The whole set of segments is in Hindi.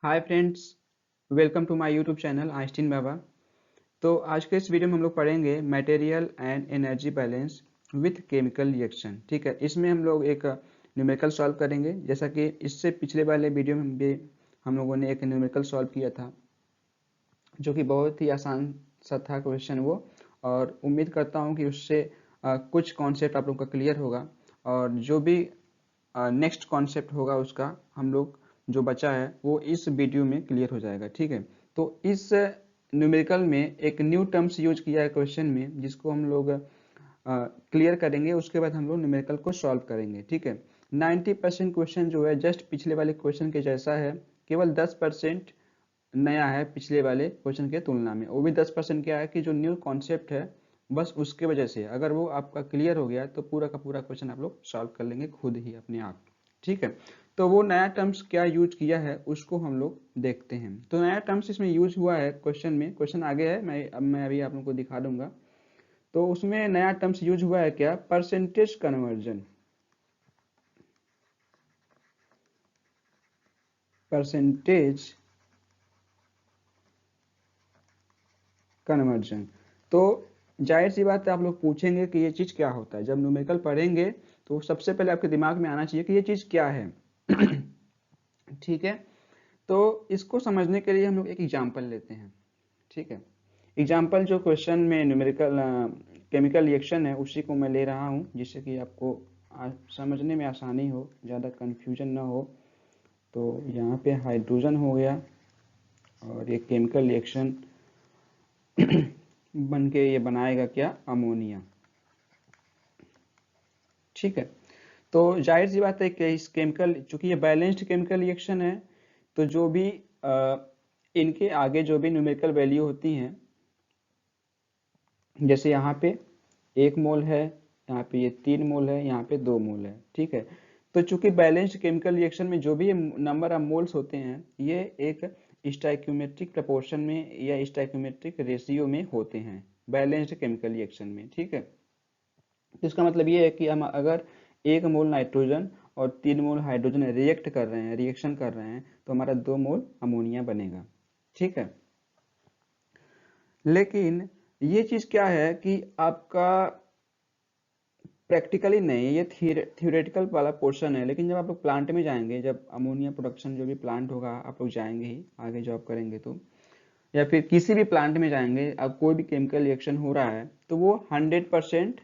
Hi friends, welcome to my YouTube channel Einstein बाबा। तो आज के इस वीडियो में हम लोग पढ़ेंगे material and energy balance with chemical reaction. ठीक है, इसमें हम लोग एक न्यूमेरिकल सॉल्व करेंगे। जैसा कि इससे पिछले वाले वीडियो में भी हम लोगों ने एक न्यूमेरिकल सॉल्व किया था, जो कि बहुत ही आसान सा था क्वेश्चन वो। और उम्मीद करता हूँ कि उससे कुछ कॉन्सेप्ट आप लोग का क्लियर होगा, और जो भी नेक्स्ट कॉन्सेप्ट होगा उसका हम लोग जो बचा है वो इस वीडियो में क्लियर हो जाएगा। ठीक है, तो इस न्यूमेरिकल में एक न्यू टर्म्स यूज किया है क्वेश्चन में, जिसको हम लोग क्लियर करेंगे। उसके बाद हम लोग न्यूमेरिकल को सॉल्व करेंगे। ठीक है, 90% क्वेश्चन जो है जस्ट पिछले वाले क्वेश्चन के जैसा है, केवल 10% नया है पिछले वाले क्वेश्चन के तुलना में। वो भी 10% क्या है कि जो न्यू कॉन्सेप्ट है, बस उसके वजह से अगर वो आपका क्लियर हो गया तो पूरा का पूरा क्वेश्चन आप लोग सॉल्व कर लेंगे खुद ही अपने आप। ठीक है, तो वो नया टर्म्स क्या यूज किया है उसको हम लोग देखते हैं। तो नया टर्म्स इसमें यूज हुआ है क्वेश्चन में, क्वेश्चन आगे है, मैं अभी आप लोग को दिखा दूंगा। तो उसमें नया टर्म्स यूज हुआ है क्या, परसेंटेज कन्वर्जन। Percentage conversion. तो जाहिर सी बात है, आप लोग पूछेंगे कि ये चीज़ क्या होता है। जब न्यूमेरिकल पढ़ेंगे तो सबसे पहले आपके दिमाग में आना चाहिए कि ये चीज़ क्या है। ठीक है, तो इसको समझने के लिए हम लोग एक एग्जाम्पल लेते हैं। ठीक है, एग्जाम्पल जो क्वेश्चन में न्यूमेरिकल केमिकल रिएक्शन है उसी को मैं ले रहा हूँ, जिससे कि आपको समझने में आसानी हो, ज़्यादा कन्फ्यूजन ना हो। तो यहाँ पे हाइड्रोजन हो गया और ये केमिकल रिएक्शन बन के ये बनाएगा क्या, अमोनिया। ठीक है, तो जाहिर सी बात है कि इस केमिकल, चूंकि ये बैलेंस्ड केमिकल रिएक्शन है, तो जो भी इनके आगे जो भी न्यूमेरिकल वैल्यू होती हैं, जैसे यहाँ पे 1 मोल है, यहाँ पे ये 3 मोल है, यहाँ पे 2 मोल है। ठीक है, तो चूंकि बैलेंस्ड केमिकल रिएक्शन में जो भी नंबर ऑफ मोल्स होते हैं, ये एक स्टोइकियोमेट्रिक प्रपोर्शन में या स्टोइकियोमेट्रिक रेशियो में होते हैं बैलेंस्ड केमिकल रिएक्शन में। ठीक है, तो इसका मतलब ये है कि हम अगर 1 मोल नाइट्रोजन और 3 मोल हाइड्रोजन रिएक्ट कर रहे हैं, रिएक्शन कर रहे हैं, तो हमारा 2 मोल अमोनिया बनेगा। ठीक है, लेकिन ये चीज क्या है कि आपका प्रैक्टिकली नहीं, ये थियोरेटिकल वाला पोर्शन है। लेकिन जब आप लोग प्लांट में जाएंगे, जब अमोनिया प्रोडक्शन जो भी प्लांट होगा, आप लोग जाएंगे ही आगे जॉब करेंगे तो, या फिर किसी भी प्लांट में जाएंगे, अब कोई भी केमिकल रिएक्शन हो रहा है तो वो 100%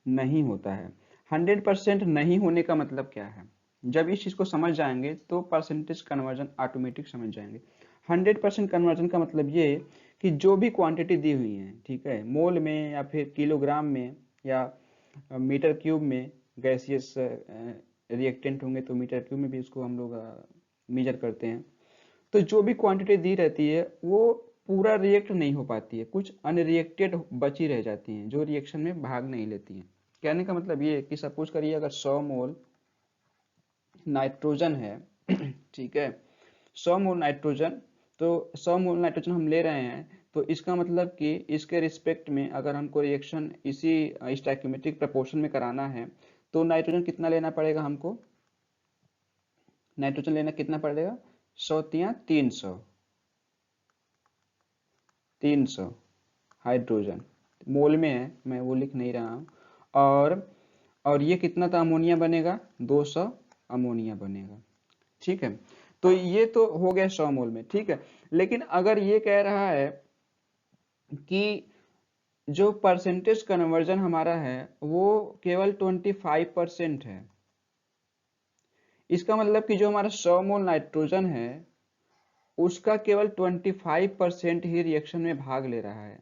नहीं होता है। 100% नहीं होने का मतलब क्या है, जब इस चीज को समझ जाएंगे तो परसेंटेज कन्वर्जन ऑटोमेटिक समझ जाएंगे। 100% कन्वर्जन का मतलब ये है कि जो भी क्वांटिटी दी हुई है, ठीक है, मोल में या फिर किलोग्राम में या मीटर क्यूब में, गैसियस रिएक्टेंट होंगे तो मीटर क्यूब में भी उसको हम लोग मेजर करते हैं। तो जो भी क्वांटिटी दी रहती है वो पूरा रिएक्ट नहीं हो पाती है, कुछ अनरिएक्टेड बची रह जाती हैं जो रिएक्शन में भाग नहीं लेती हैं। कहने का मतलब ये है कि सपोज करिए अगर 100 मोल नाइट्रोजन है, ठीक है, 100 मोल नाइट्रोजन, तो 100 मोल नाइट्रोजन हम ले रहे हैं, तो इसका मतलब कि इसके रिस्पेक्ट में अगर हमको रिएक्शन इसी स्टोइकियोमेट्रिक प्रपोर्शन में कराना है, तो नाइट्रोजन कितना लेना पड़ेगा हमको, नाइट्रोजन लेना कितना पड़ेगा, 100 × 300, 300 हाइड्रोजन मोल में है, मैं वो लिख नहीं रहा हूँ। और ये कितना था, अमोनिया बनेगा 200 अमोनिया बनेगा। ठीक है, तो ये तो हो गया 100 मोल में। ठीक है, लेकिन अगर ये कह रहा है कि जो परसेंटेज कन्वर्जन हमारा है वो केवल 25% है, इसका मतलब कि जो हमारा 100 मोल नाइट्रोजन है उसका केवल 25% ही रिएक्शन में भाग ले रहा है।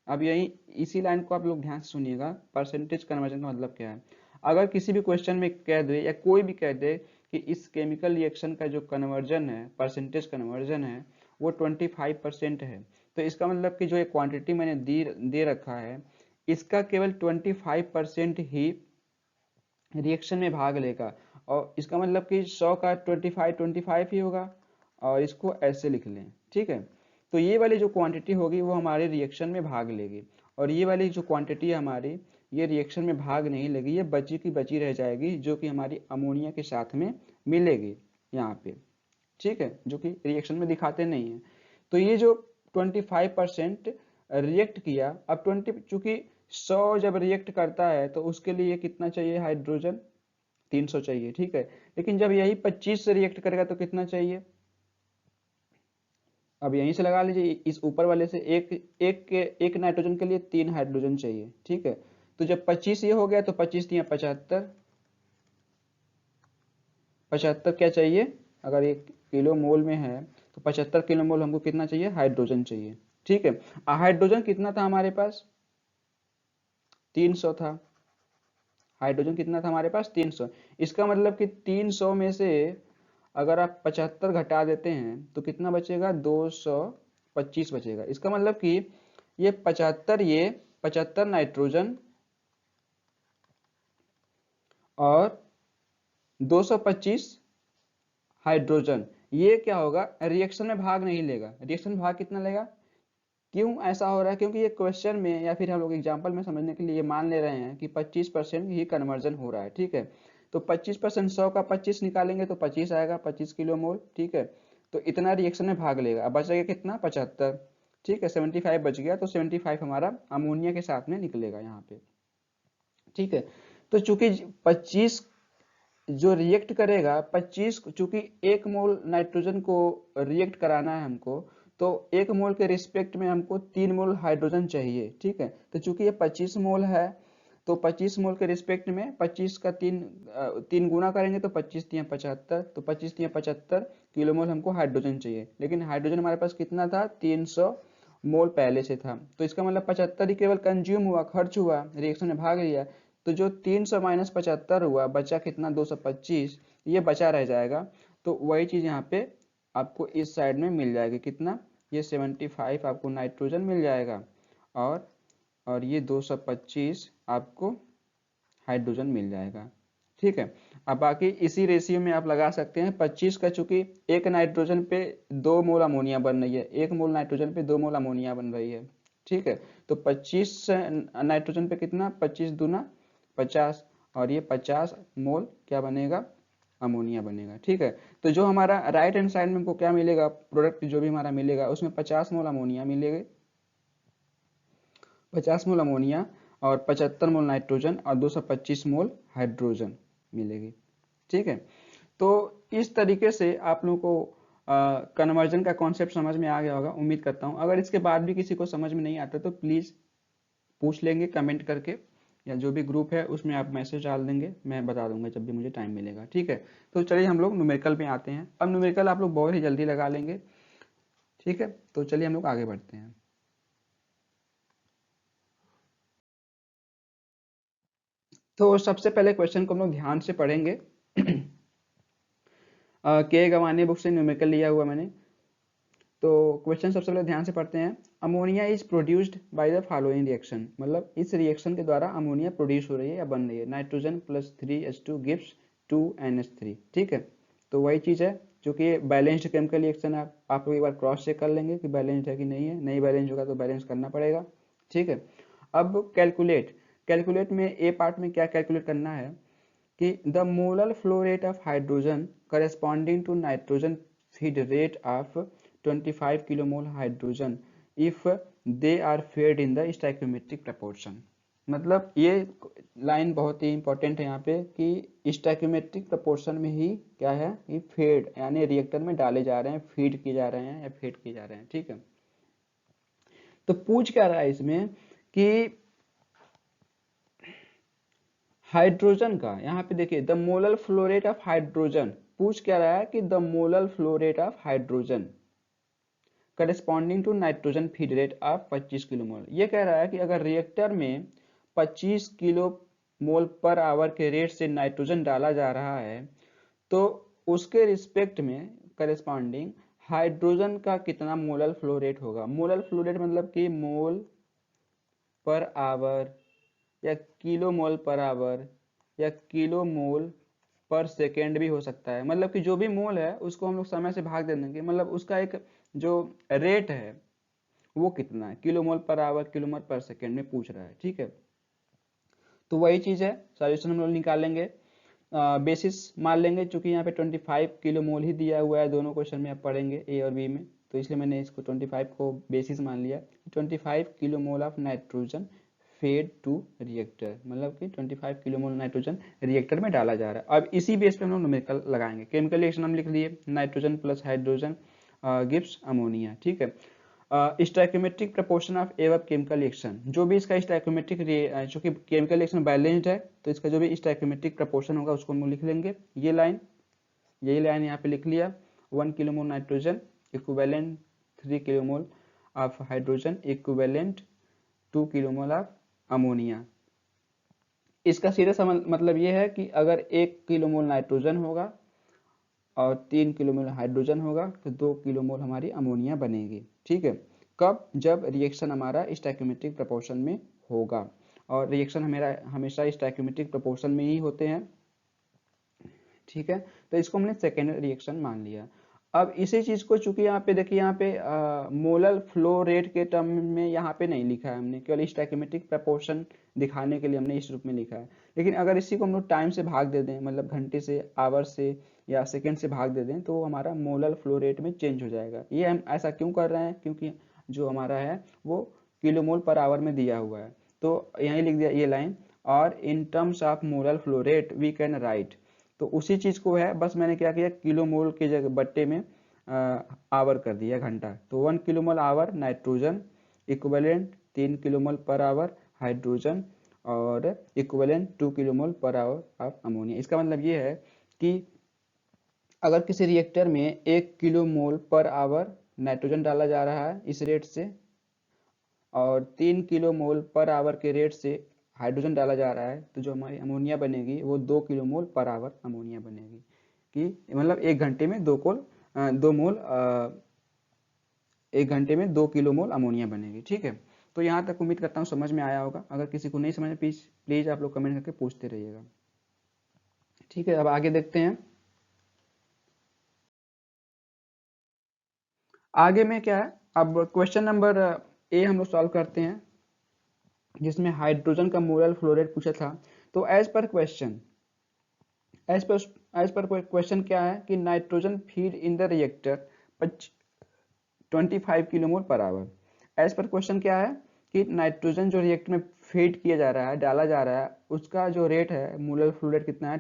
अब यही इसी लाइन को आप लोग ध्यान से सुनिएगा, परसेंटेज कन्वर्जन का मतलब क्या है। अगर किसी भी क्वेश्चन में कह दे या कोई भी कह दे कि इस केमिकल रिएक्शन का जो कन्वर्जन है, परसेंटेज कन्वर्जन है, वो 25% है, तो इसका मतलब कि जो ये क्वांटिटी मैंने दे रखा है, इसका केवल 25% ही रिएक्शन में भाग लेगा। और इसका मतलब कि 100 का 25 ही होगा, और इसको ऐसे लिख लें। ठीक है, तो ये वाली जो क्वांटिटी होगी वो हमारे रिएक्शन में भाग लेगी, और ये वाली जो क्वांटिटी है हमारी, ये रिएक्शन में भाग नहीं लेगी, ये बची की बची रह जाएगी, जो कि हमारी अमोनिया के साथ में मिलेगी यहाँ पे। ठीक है, जो कि रिएक्शन में दिखाते नहीं है। तो ये जो 25% रिएक्ट किया, अब 20 चूंकि 100 जब रिएक्ट करता है तो उसके लिए कितना चाहिए हाइड्रोजन, 300 चाहिए, ठीक है। लेकिन जब यही 25 से रिएक्ट करेगा तो कितना चाहिए, अब यहीं से लगा लीजिए, इस ऊपर वाले से एक नाइट्रोजन के लिए 3 हाइड्रोजन चाहिए, ठीक है। तो जब 25 ये हो गया तो 25 दिया 75, 75 क्या चाहिए, अगर ये किलो मोल में है तो 75 किलो मोल हमको कितना चाहिए, हाइड्रोजन चाहिए, ठीक है। हाइड्रोजन कितना था हमारे पास, 300 था। हाइड्रोजन कितना था हमारे पास, 300। इसका मतलब कि 300 में से अगर आप 75 घटा देते हैं तो कितना बचेगा, 225 बचेगा। इसका मतलब कि ये 75 नाइट्रोजन और 225 हाइड्रोजन, ये क्या होगा, रिएक्शन में भाग नहीं लेगा। रिएक्शन में भाग कितना लेगा, क्यों ऐसा हो रहा है, क्योंकि ये क्वेश्चन में या फिर हम लोग एग्जाम्पल में समझने के लिए मान ले रहे हैं कि 25% ही कन्वर्जन हो रहा है, ठीक है। तो 25%, 100 का 25 निकालेंगे तो 25 आएगा, 25 किलो मोल, ठीक है। तो इतना रिएक्शन में भाग लेगा। अब बचेगा कितना, 75, ठीक है, 75 बच गया। तो 75 हमारा अमोनिया के साथ में निकलेगा यहाँ पे, ठीक है। तो चूंकि 25 जो रिएक्ट करेगा, 25 चूंकि 1 मोल नाइट्रोजन को रिएक्ट कराना है हमको, तो 1 मोल के रिस्पेक्ट में हमको 3 मोल हाइड्रोजन चाहिए, ठीक है। तो चूंकि ये 25 मोल है, तो 25 मोल के रिस्पेक्ट में 25 का 3 गुना करेंगे तो 25 तिया 75, तो 25 तिया 75 किलो मोल हमको हाइड्रोजन चाहिए। लेकिन हाइड्रोजन हमारे पास कितना था, 300 मोल पहले से था। तो इसका मतलब 75 ही केवल कंज्यूम हुआ, खर्च हुआ, रिएक्शन में भाग लिया। तो जो 300 माइनस 75 हुआ, बचा कितना, 225, ये बचा रह जाएगा। तो वही चीज यहाँ पे आपको इस साइड में मिल जाएगी, कितना, ये 75 आपको नाइट्रोजन मिल जाएगा, और ये 225 आपको हाइड्रोजन मिल जाएगा, ठीक है। अब बाकी इसी रेशियो में आप लगा सकते हैं। 25 का चूंकि एक नाइट्रोजन पे 2 मोल अमोनिया बन रही है, 1 मोल नाइट्रोजन पे 2 मोल अमोनिया बन रही है, ठीक है। तो 25 नाइट्रोजन पे कितना, 25 दूना 50, और ये 50 मोल क्या बनेगा, अमोनिया बनेगा, ठीक है। तो जो हमारा राइट हैंड साइड में हमको क्या मिलेगा, प्रोडक्ट जो भी हमारा मिलेगा, उसमें 50 मोल अमोनिया मिलेगा, 50 मोल अमोनिया और 75 मोल नाइट्रोजन और 225 मोल हाइड्रोजन मिलेगी, ठीक है। तो इस तरीके से आप लोगों को कन्वर्जन का कॉन्सेप्ट समझ में आ गया होगा, उम्मीद करता हूँ। अगर इसके बाद भी किसी को समझ में नहीं आता तो प्लीज़ पूछ लेंगे कमेंट करके, या जो भी ग्रुप है उसमें आप मैसेज डाल देंगे, मैं बता दूंगा जब भी मुझे टाइम मिलेगा, ठीक है। तो चलिए हम लोग न्यूमेरिकल में आते हैं। अब न्यूमेरिकल आप लोग बहुत ही जल्दी लगा लेंगे, ठीक है। तो चलिए हम लोग आगे बढ़ते हैं। तो सबसे पहले क्वेश्चन को हम लोग ध्यान से पढ़ेंगे। के गवाने बुक से न्यूमेरिकल लिया हुआ मैंने। तो क्वेश्चन सबसे पहले ध्यान से पढ़ते हैं। Ammonia is produced by the following reaction, मतलब इस रिएक्शन के द्वारा अमोनिया प्रोड्यूस हो रही है या बन रही है। Nitrogen plus 3H2 gives 2NH3, ठीक है। तो वही चीज़ है, जो कि बैलेंस्ड केमिकल रिएक्शन है। आप लोग एक बार क्रॉस चेक कर लेंगे कि बैलेंस्ड है कि नहीं है। नहीं बैलेंस होगा तो बैलेंस करना पड़ेगा, ठीक है। अब कैलकुलेट, कैलकुलेट में ए पार्ट में क्या कैलकुलेट करना है कि the molar flow rate of hydrogen corresponding to nitrogen feed rate of 25 kilomole hydrogen if they are fed in the stoichiometric proportion. मतलब ये लाइन बहुत ही इंपॉर्टेंट है यहाँ पे कि स्टैक्योमेट्रिक प्रपोर्शन में ही क्या है, ये फेड यानी रिएक्टर में डाले जा रहे हैं, फीड किए जा रहे हैं या फेड किए जा रहे हैं, ठीक है। तो पूछ क्या रहा है इसमें कि हाइड्रोजन का, यहाँ पे देखिए the molar flow rate of hydrogen, पूछ क्या रहा है कि the molar flow rate of hydrogen corresponding to nitrogen feed rate of 25 kilo mole. ये कह रहा है कि अगर रिएक्टर में 25 किलो मोल पर आवर के रेट से नाइट्रोजन डाला जा रहा है तो उसके रिस्पेक्ट में करस्पॉन्डिंग हाइड्रोजन का कितना मोलर फ्लो रेट होगा। मोलर फ्लो रेट मतलब कि मोल पर आवर या किलो मोल पर आवर या किलो मोल पर सेकेंड भी हो सकता है। मतलब कि जो भी मोल है उसको हम लोग समय से भाग दे देंगे, मतलब उसका एक जो रेट है वो कितना है, kilo mole per our kilo mole पर सेकेंड में पूछ रहा है, ठीक है। तो वही चीज है, सॉल्यूशन हम लोग निकालेंगे। बेसिस मान लेंगे, चूंकि यहाँ पे 25 किलो मोल ही दिया हुआ है, दोनों क्वेश्चन में आप पढ़ेंगे ए और बी में, तो इसलिए मैंने इसको 25 को बेसिस मान लिया। 25 kilo mole of nitrogen fed to reactor, मतलब कि 25 किलो मोल नाइट्रोजन रिएक्टर में डाला जा रहा है। अब इसी बेस पे हम लोग न्यूमेरिकल लगाएंगे। केमिकल रिएक्शन हम लिख लिए, nitrogen plus hydrogen gives ammonia, ठीक है। Stoichiometric proportion of एवब chemical reaction, जो भी इसका स्टोइकोमेट्रिक, चूंकि केमिकल रिएक्शन बैलेंस्ड है तो इसका जो भी स्टोइकोमेट्रिक प्रपोर्शन होगा उसको हम लिख लेंगे। ये लाइन, यही लाइन यहाँ पे लिख लिया। 1 kilo mole nitrogen equivalent 3 kilo mole of hydrogen equivalent 2 kilo mole of ammonia. इसका सीधा सा मतलब ये है कि अगर 1 किलो मोल नाइट्रोजन होगा और 3 किलो मोल हाइड्रोजन होगा तो 2 किलो मोल हमारी अमोनिया बनेगी, ठीक है। कब? जब रिएक्शन हमारा स्टोइकोमेट्रिक प्रपोर्शन में होगा, और रिएक्शन हमेशा स्टोइकोमेट्रिक प्रपोर्शन में ही होते हैं, ठीक है। तो इसको हमने सेकेंड रिएक्शन मान लिया। अब इसी चीज को, चूंकि यहाँ पे देखिए, यहाँ पे मोलर फ्लो रेट के टर्म में यहाँ पे नहीं लिखा है हमने, केवल स्टोइकोमेट्रिक प्रपोर्शन दिखाने के लिए हमने इस रूप में लिखा है। लेकिन अगर इसी को हम लोग टाइम से भाग दे दें, मतलब घंटे से, आवर से या सेकेंड से भाग दे दें, तो हमारा मोलर फ्लो रेट में चेंज हो जाएगा। ये हम ऐसा क्यों कर रहे हैं? क्योंकि जो हमारा है वो किलोमोल पर आवर में दिया हुआ है, तो यहीं लिख दिया ये लाइन। और in terms of molar flow rate we can write, तो उसी चीज को है, बस मैंने क्या किया, किलो मोल के जगह बट्टे में आवर कर दिया, घंटा। तो 1 kilo mole hour nitrogen equivalent 3 kilo mole per hour hydrogen और equivalent 2 kilo mole per hour of ammonia. इसका मतलब ये है कि अगर किसी रिएक्टर में 1 kilo mole per hour nitrogen डाला जा रहा है इस रेट से, और 3 किलो मोल पर आवर के रेट से हाइड्रोजन डाला जा रहा है, तो जो हमारी अमोनिया बनेगी वो 2 kilo mole per our ammonia बनेगी। कि मतलब 1 घंटे में 2 मोल, 1 घंटे में 2 किलो मोल अमोनिया बनेगी, ठीक है। तो यहाँ तक उम्मीद करता हूँ समझ में आया होगा। अगर किसी को नहीं समझ में, प्लीज आप लोग कमेंट करके पूछते रहिएगा, ठीक है। अब आगे देखते हैं। आगे में क्या है, अब क्वेश्चन नंबर ए हम लोग सॉल्व करते हैं, जिसमें हाइड्रोजन का मोलर फ्लो रेट पूछा था। तो एज पर क्वेश्चन क्या है कि nitrogen feed in the reactor 25 kilo mole per hour. As per question क्या है कि नाइट्रोजन जो रिएक्टर में फीड किया जा रहा है, डाला जा रहा है, उसका जो रेट है, मोलर फ्लो रेट कितना है?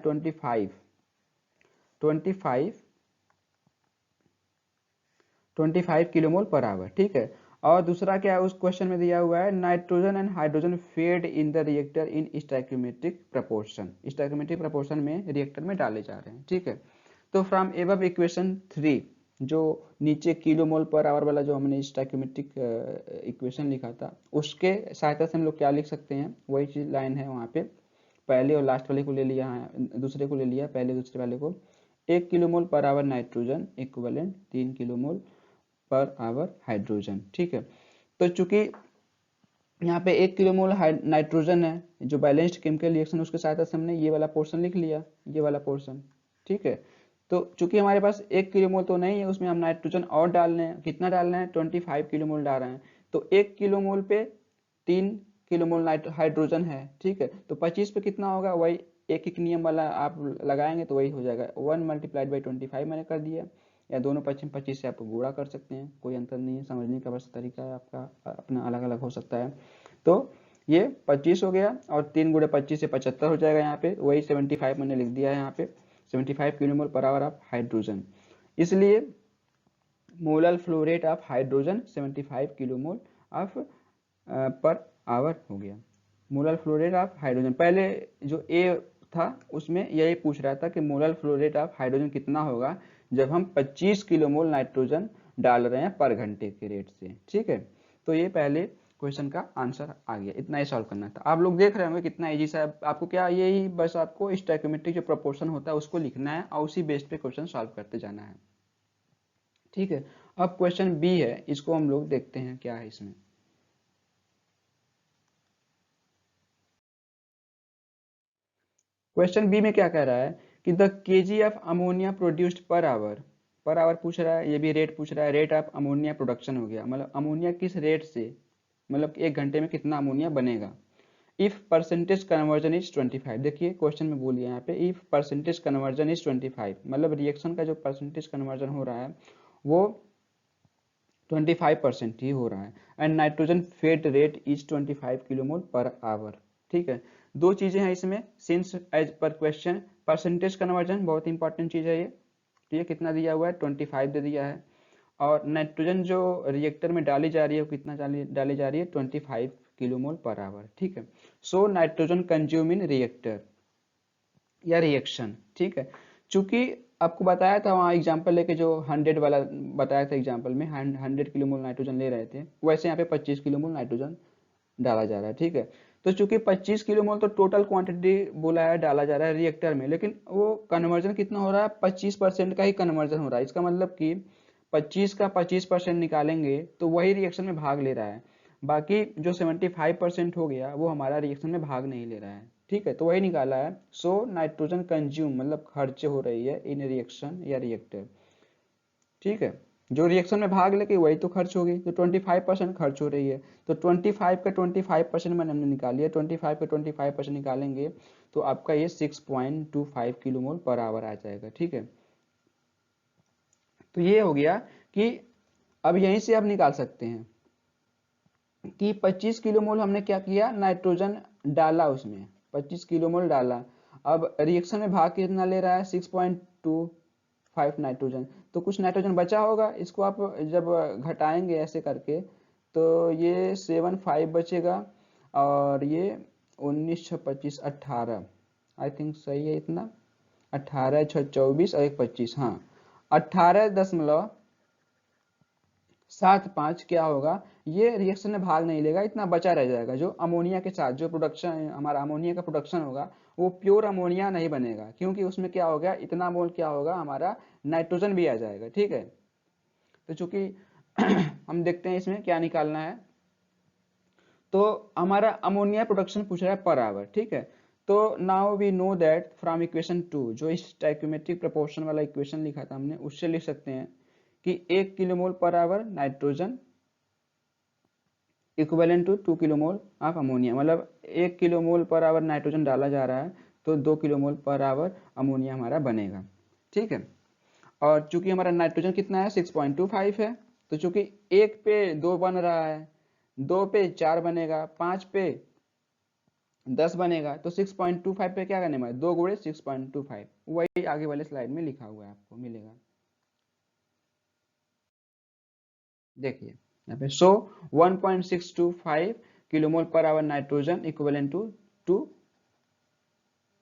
25 किलो मोल पर आवर, ठीक है। और दूसरा क्या है उस क्वेश्चन में दिया हुआ है, nitrogen and hydrogen fed in the reactor in stoichiometric proportion. Stoichiometric proportion में रिएक्टर में डाले जा रहे हैं, ठीक है। तो फ्रॉम एबव इक्वेशन 3, जो नीचे किलो मोल पर आवर वाला जो हमने स्टोइकोमेट्रिक इक्वेशन लिखा था, उसके सहायता से हम लोग क्या लिख सकते हैं, वही चीज लाइन है वहाँ पे। पहले और लास्ट वाले को ले लिया है, दूसरे को ले लिया, पहले दूसरे वाले को। 1 kilo mole per hour nitrogen equivalent 3 kilo mole per hour hydrogen, ठीक है। तो चूंकि यहाँ पे 1 किलो मोल नाइट्रोजन है, जो बैलेंस्ड केमिकल रिएक्शन, उसके सहायता से हमने ये वाला पोर्शन लिख लिया, ये वाला पोर्शन, ठीक है। तो चूंकि हमारे पास 1 किलो मोल तो नहीं है, उसमें हम नाइट्रोजन और डाल रहे हैं। कितना डाल रहे हैं? 25 किलो मोल डाल रहे हैं। तो 1 किलो मोल पे 3 किलो मोल हाइड्रोजन है, ठीक है। तो 25 पे कितना होगा? वही एक नियम वाला आप लगाएंगे तो वही हो जाएगा, 1 × 25 मैंने कर दिया। या दोनों पश्चिम 25 से आप गुणा कर सकते हैं, कोई अंतर नहीं है, समझने का बस तरीका है आपका अपना अलग अलग हो सकता है। तो ये 25 हो गया, और 3 × 25 से 75 हो जाएगा। यहाँ पे वही 75 मैंने लिख दिया है यहाँ पे, 75 kilo mole per hour of hydrogen. इसलिए molar flow rate of hydrogen 75 kilo mole of per hour हो गया। Molar flow rate of hydrogen, पहले जो ए था उसमें यही पूछ रहा था कि molar flow rate of hydrogen कितना होगा जब हम 25 किलो मोल नाइट्रोजन डाल रहे हैं पर घंटे के रेट से, ठीक है। तो ये पहले क्वेश्चन का आंसर आ गया, इतना ही सॉल्व करना था। आप लोग देख रहे होंगे कितना इजी सा है। आपको क्या, यही बस आपको स्टोइकोमेट्रिक जो प्रोपोर्शन होता है उसको लिखना है और उसी बेस पे क्वेश्चन सॉल्व करते जाना है, ठीक है। अब क्वेश्चन बी है, इसको हम लोग देखते हैं क्या है इसमें। क्वेश्चन बी में क्या कह रहा है कि the KG of ammonia produced per hour पूछ रहा है, ये भी रेट पूछ रहा है। रेट ऑफ अमोनिया प्रोडक्शन हो गया, मतलब अमोनिया किस रेट से, मतलब 1 घंटे में कितना अमोनिया बनेगा, इफ परसेंटेज कन्वर्जन इज 25, देखिए क्वेश्चन में बोलिए यहाँ पे इफ परसेंटेज कन्वर्जन इज 25, मतलब रिएक्शन का जो परसेंटेज कन्वर्जन हो रहा है वो 25% ही हो रहा है, and nitrogen fed rate is 25 kilomole per hour. ठीक है, दो चीजें हैं इसमें, since as per question percentage conversion बहुत इंपॉर्टेंट चीज है ये, तो ये कितना दिया हुआ है 25 दे दिया है, और नाइट्रोजन जो रिएक्टर में डाली जा रही है वो कितना डाली जा रही है 25 किलोमोल पर आवर। ठीक है, so nitrogen consume in reactor या रिएक्शन। ठीक है, चूंकि आपको बताया था वहाँ एग्जाम्पल लेके जो 100 वाला बताया था एग्जाम्पल में 100 किलोमोल नाइट्रोजन ले रहे थे, वैसे यहाँ पे 25 किलोमोल नाइट्रोजन डाला जा रहा है। ठीक है, तो चूंकि 25 किलोमोल तो टोटल क्वांटिटी बोला है डाला जा रहा है रिएक्टर में, लेकिन वो कन्वर्जन कितना हो रहा है 25% का ही कन्वर्जन हो रहा है। इसका मतलब कि 25 का 25% निकालेंगे तो वही रिएक्शन में भाग ले रहा है, बाकी जो 75% हो गया वो हमारा रिएक्शन में भाग नहीं ले रहा है। ठीक है, तो वही निकाला है। सो नाइट्रोजन कंज्यूम मतलब खर्च हो रही है इन रिएक्शन या रिएक्टर। ठीक है, जो रिएक्शन में भाग लेके वही तो खर्च होगी, तो 25% खर्च हो रही है, तो 25 का 25% मैंने हमने निकाल लिया, 25 का 25% निकालेंगे तो आपका ये 6.25 किलोमोल पर आवर आ जाएगा। ठीक है, तो ये हो गया कि अब यहीं से आप निकाल सकते हैं कि 25 किलोमोल हमने क्या किया, नाइट्रोजन डाला, उसमें 25 किलोमोल डाला, अब रिएक्शन में भाग कितना ले रहा है 6.25 नाइट्रोजन, तो कुछ नाइट्रोजन बचा होगा, इसको आप जब घटाएंगे ऐसे करके तो ये 7.5 बचेगा, और ये 19 6 25 18, आई थिंक सही है इतना, 18 6 24 और 1 25, हाँ 18.75 क्या होगा, ये रिएक्शन में भाग नहीं लेगा, इतना बचा रह जाएगा, जो अमोनिया के साथ जो प्रोडक्शन हमारा अमोनिया का प्रोडक्शन होगा वो प्योर अमोनिया नहीं बनेगा, क्योंकि उसमें क्या हो गया इतना मोल क्या होगा हमारा नाइट्रोजन भी आ जाएगा। ठीक है, तो चूंकि हम देखते हैं इसमें क्या निकालना है, तो हमारा अमोनिया प्रोडक्शन पूछ रहा है पर आवर। ठीक है, तो now we know that from equation 2, जो इस स्टोइकियोमेट्रिक प्रोपोर्शन वाला इक्वेशन लिखा था हमने, उससे लिख सकते हैं कि 1 kilomole per hour nitrogen equivalent to 2 kilomole of ammonia, मतलब 1 किलोमोल पर आवर नाइट्रोजन डाला जा रहा है तो 2 किलोमोल पर आवर अमोनिया हमारा बनेगा। ठीक है, और चूंकि हमारा नाइट्रोजन कितना है 6.25 है, तो चूंकि 1 पे 2 बन रहा है, 2 पे 4 बनेगा, 5 पे 10 बनेगा, तो 6.25 पे क्या करने में 2 गुणे 6.25, वही आगे वाले स्लाइड में लिखा हुआ है आपको मिलेगा। देखिए यहाँ पे so 1.625 kilomole per hour nitrogen equivalent to 2,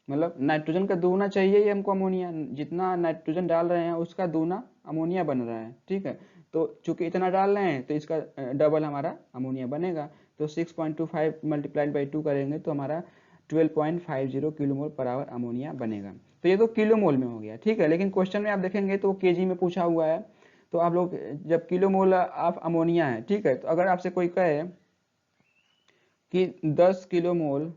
मतलब नाइट्रोजन का दूना चाहिए ये हमको अमोनिया, जितना नाइट्रोजन डाल रहे हैं उसका दूना अमोनिया बन रहा है। ठीक है, तो चूंकि इतना डाल रहे हैं तो इसका डबल हमारा अमोनिया बनेगा, तो 6.25 मल्टीप्लाइड बाई 2 करेंगे तो हमारा 12.50 किलोमोल पर आवर अमोनिया बनेगा। तो ये तो किलोमोल में हो गया। ठीक है, लेकिन क्वेश्चन में आप देखेंगे तो केजी में पूछा हुआ है, तो आप लोग जब किलोमोल ऑफ अमोनिया है, ठीक है, तो अगर आपसे कोई कहे कि 10 किलोमोल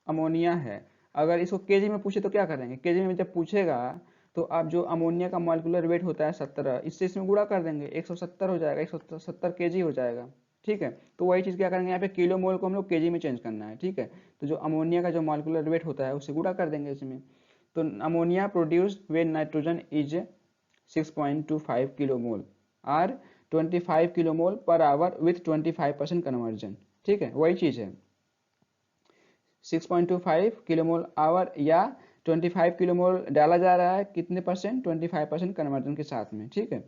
अमोनिया है, अगर इसको केजी में पूछे तो क्या करेंगे, केजी में जब पूछेगा तो आप जो अमोनिया का मॉलिक्यूलर वेट होता है 17, इससे इसमें गुणा कर देंगे, 170 हो जाएगा, 170 केजी हो जाएगा। ठीक है, तो वही चीज़ क्या करेंगे यहाँ पे किलो मोल को हम लोग केजी में चेंज करना है। ठीक है, तो जो अमोनिया का जो मॉलिक्यूलर वेट होता है उससे गुणा कर देंगे इसमें, तो ammonia produced when nitrogen is 6.25 kilo mole are 25 kilo mole per hour with 25% conversion. ठीक है, वही चीज़ है 6.25 किलोमोल आवर या 25 किलोमोल डाला जा रहा है, कितने परसेंट 25% कन्वर्जन के साथ में। ठीक है,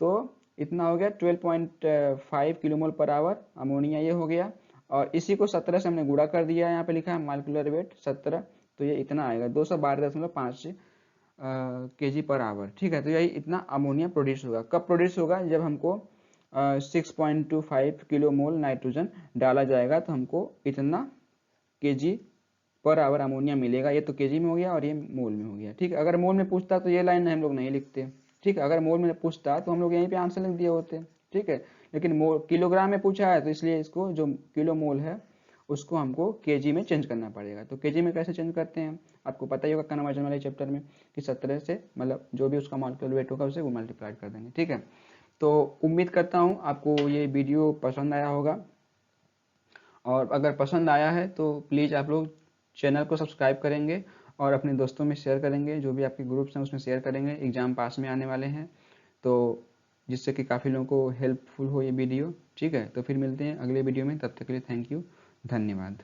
तो इतना हो गया 12.5 किलोमोल पर आवर अमोनिया, ये हो गया, और इसी को 17 से हमने गुणा कर दिया, यहाँ पे लिखा है मालिकुलर वेट 17, तो ये इतना आएगा 212.5 केजी पर आवर। ठीक है, तो यही इतना अमोनिया प्रोड्यूस होगा। कब प्रोड्यूस होगा, जब हमको 6.25 किलो मोल नाइट्रोजन डाला जाएगा तो हमको इतना केजी पर आवर अमोनिया मिलेगा। ये तो केजी में हो गया और ये मोल में हो गया। ठीक है, अगर मोल में पूछता तो ये लाइन हम लोग नहीं लिखते। ठीक है, अगर मोल में पूछता तो हम लोग यहीं पे आंसर लिख दिए होते। ठीक है, लेकिन मोल किलोग्राम में पूछा है तो इसलिए इसको जो किलो मोल है उसको हमको केजी में चेंज करना पड़ेगा। तो केजी में कैसे चेंज करते हैं आपको पता ही होगा कन्वर्जन वाले चैप्टर में, कि 17 से मतलब जो भी उसका मॉलिक्यूलर वेट होगा उसे वो मल्टीप्लाई कर देंगे। ठीक है, तो उम्मीद करता हूँ आपको ये वीडियो पसंद आया होगा, और अगर पसंद आया है तो प्लीज़ आप लोग चैनल को सब्सक्राइब करेंगे और अपने दोस्तों में शेयर करेंगे, जो भी आपके ग्रुप्स हैं उसमें शेयर करेंगे। एग्ज़ाम पास में आने वाले हैं तो जिससे कि काफ़ी लोगों को हेल्पफुल हो ये वीडियो। ठीक है, तो फिर मिलते हैं अगले वीडियो में, तब तक के लिए थैंक यू, धन्यवाद।